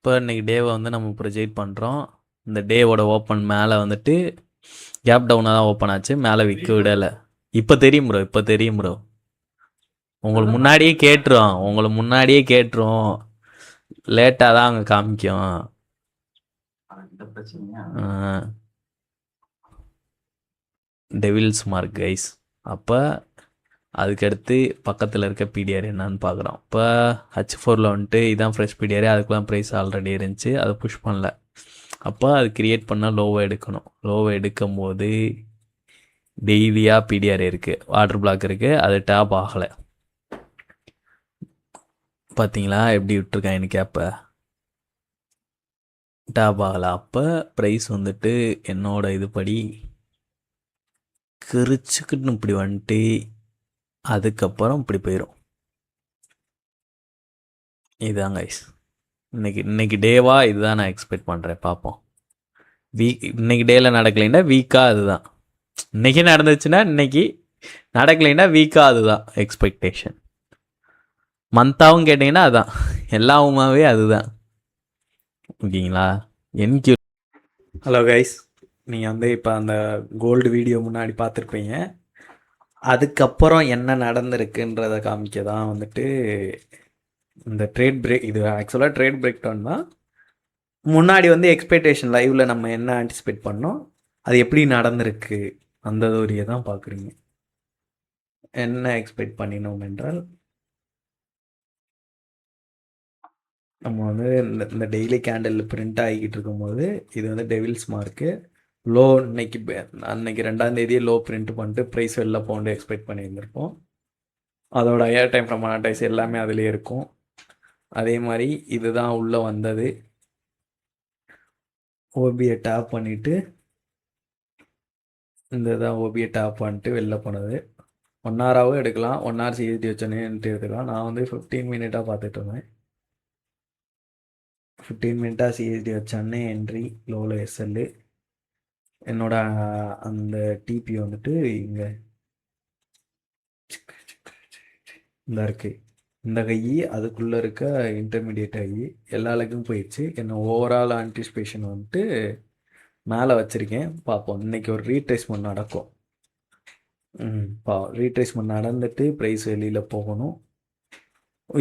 இப்போ இன்னைக்கு டேவை வந்து நம்ம ப்ரொஜெக்ட் பண்ணுறோம். இந்த டேவோட ஓப்பன் மேலே வந்துட்டு கேப் டவுனாக தான் ஓப்பன் ஆச்சு, மேலே விற்க விடலை. இப்போ தெரியும் ப்ரோ, இப்போ தெரியும் ப்ரோ. உங்களுக்கு முன்னாடியே கேட்டுரும். லேட்டாக தான் அங்கே காமிக்கும். Devil's mark guys. அப்போ அதுக்கடுத்து பக்கத்தில் இருக்க பிடிஆர் என்னன்னு பார்க்குறோம். இப்போ H4ல் வந்துட்டு இதான் ஃப்ரெஷ் பிடிஆர், அதுக்கெலாம் ப்ரைஸ் ஆல்ரெடி இருந்துச்சு, அதை புஷ் பண்ணல. அப்போ அது கிரியேட் பண்ணால் லோவை எடுக்கணும். லோவை எடுக்கும் போது டெய்லியாக பிடிஆர் இருக்குது, வாட்டர் பிளாக் இருக்குது, அது டேப் ஆகலை. பார்த்தீங்களா எப்படி விட்டுருக்காங்கன்னு கேப்ப, டேப் ஆகலை. அப்போ ப்ரைஸ் வந்துட்டு என்னோட இதுபடி கிரிச்சுக்குன்னு இப்படி வந்துட்டு அதுக்கப்புறம் இப்படி போயிடும். இதுதான் கைஸ் இன்னைக்கு டேவா, இதுதான் நான் எக்ஸ்பெக்ட் பண்ணுறேன். பார்ப்போம். இன்னைக்கு டேயில் நடக்கலைன்னா வீக்காக அதுதான். இன்னைக்கு நடந்துச்சுன்னா இன்னைக்கு, நடக்கலைன்னா வீக்காக அதுதான் எக்ஸ்பெக்டேஷன். மந்தாவும் கேட்டிங்கன்னா அதுதான், எல்லாவுமாவே அதுதான். ஓகேங்களா? என்கியூ. ஹலோ கைஸ், நீங்கள் வந்து இப்போ அந்த கோல்டு வீடியோ முன்னாடி பார்த்துருப்பீங்க. அதுக்கப்புறம் என்ன நடந்திருக்குன்றதை காமிக்க தான் வந்துட்டு இந்த ட்ரேட் பிரேக். இது ஆக்சுவலாக ட்ரேட் பிரேக் டவுன் தான். முன்னாடி வந்து எக்ஸ்பெக்டேஷன் லைவில் நம்ம என்ன ஆன்டிசிபேட் பண்ணோம், அது எப்படி நடந்திருக்கு, அந்த தோரியை தான் பார்க்குறீங்க. என்ன எக்ஸ்பெக்ட் பண்ணினோம் என்றால், நம்ம வந்து இந்த டெய்லி கேண்டில் பிரிண்ட் ஆகிக்கிட்டு இருக்கும்போது இது வந்து டெவில்ஸ் மார்க்கு. லோ அன்னைக்கு 2ஆம் தேதியே லோ பிரிண்ட் பண்ணிட்டு ப்ரைஸ் வெளில போண்டு எக்ஸ்பெக்ட் பண்ணியிருந்திருப்போம். அதோட ஏர் டைம் ஃப்ரம் அனடைஸ் எல்லாமே அதுலேயே இருக்கும். அதே மாதிரி இதுதான் உள்ளே வந்தது. ஓபியை டேப் பண்ணிவிட்டு, இந்த இதான் ஓபியை டேப் பண்ணிட்டு வெளில போனது. 1 ஹவராகவும் எடுக்கலாம், 1 ஹவர் சிஎஸ்டி வச்சோன்னே எடுத்துக்கலாம். நான் வந்து 15 மினிட்டாக பார்த்துட்டு இருந்தேன். 15 மினிட்டாக சிஎஸ்டி வச்சோன்னே என்ட்ரி, லோவில் எஸ்எல்லு. என்னோட அந்த டிபி வந்துட்டு இங்கே இந்த இருக்குது, இந்த கை அதுக்குள்ளே இருக்க இன்டர்மீடியட் கை எல்லா லெக்கும் போயிடுச்சு. என்ன ஓவரால் ஆன்டிசிபேஷன் வந்துட்டு மேலே வச்சுருக்கேன். பார்ப்போம், இன்றைக்கி ஒரு ரீட்ரேஸ்மெண்ட் நடக்கும். ரீட்ரேஸ்மெண்ட் நடந்துட்டு ப்ரைஸ் வெளியில் போகணும்.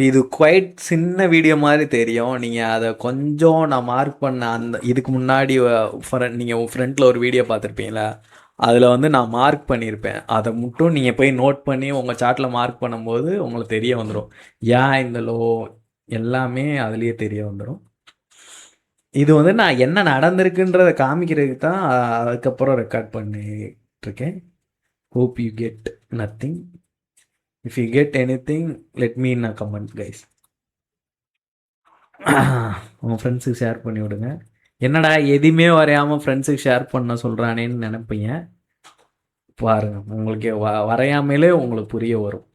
இது குவைட் சின்ன வீடியோ மாதிரி தெரியும். நீங்கள் அதை கொஞ்சம் நான் மார்க் பண்ண அந்த இதுக்கு முன்னாடி நீங்கள் ஃப்ரண்ட்டில் ஒரு வீடியோ பார்த்துருப்பீங்களா, அதில் வந்து நான் மார்க் பண்ணியிருப்பேன். அதை மட்டும் நீங்கள் போய் நோட் பண்ணி உங்கள் சார்ட்டில் மார்க் பண்ணும்போது உங்களுக்கு தெரிய வந்துடும். ஏன் இந்த லோ எல்லாமே அதுலேயே தெரிய வந்துடும். இது வந்து நான் என்ன நடந்திருக்குன்றதை காமிக்கிறதுக்கு தான் அதுக்கப்புறம் ரெக்கார்ட் பண்ணிட்டுருக்கேன். Hope you get nothing. If you get anything, let me in a comment guys. உங்கள் ஃப்ரெண்ட்ஸுக்கு ஷேர் பண்ணி விடுங்க. என்னடா எதுவுமே வரையாமல் ஃப்ரெண்ட்ஸுக்கு ஷேர் பண்ண சொல்கிறானேன்னு நினைப்பீங்க. பாருங்கள், உங்களுக்கு வரையாமலே உங்களுக்கு புரிய வரும்.